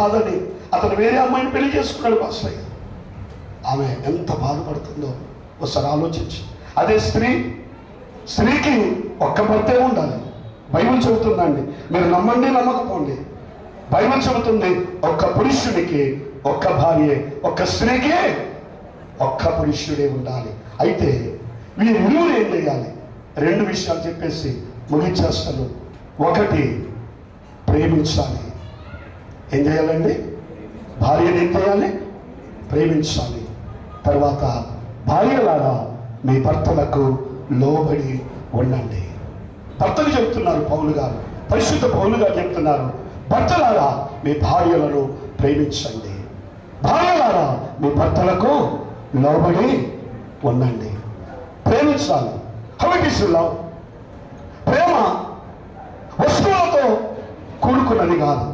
కాదని అతను వేరే అమ్మాయిని పెళ్లి చేసుకున్నాడు పాస్టర్. ఆమె ఎంత బాధపడుతుందో ఒకసారి ఆలోచించి. అదే స్త్రీకి ఒక్క భర్తే ఉండాలి. బైబిల్ చెబుతుందండి, మీరు నమ్మండి నమ్మకపోండి, బైబిల్ చెబుతుంది ఒక్క పురుషుడికి ఒక్క భార్యే, ఒక్క స్త్రీకి ఒక్క పురుషుడే ఉండాలి. అయితే వీరిరువురు ఏం చేయాలి? రెండు విషయాలు చెప్పేసి ముగించేస్తాను. ఒకటి, ప్రేమించాలి. ఏం చేయాలండి? భార్యను ఏం చేయాలి? ప్రేమించాలి. తర్వాత భార్యలారా మీ భర్తలకు లోబడి ఉండండి. భర్తలు చెప్తున్నారు పౌలు గారు, పరిశుద్ధ పౌలు గారు చెప్తున్నారు, భర్తలారా మీ భార్యలను ప్రేమించండి, భార్యలారా మీ భర్తలకు లోబడి ఉండండి. ప్రేమించాలి. How it is love? ప్రేమ వస్తువులతో కూడుకున్నది కాదు.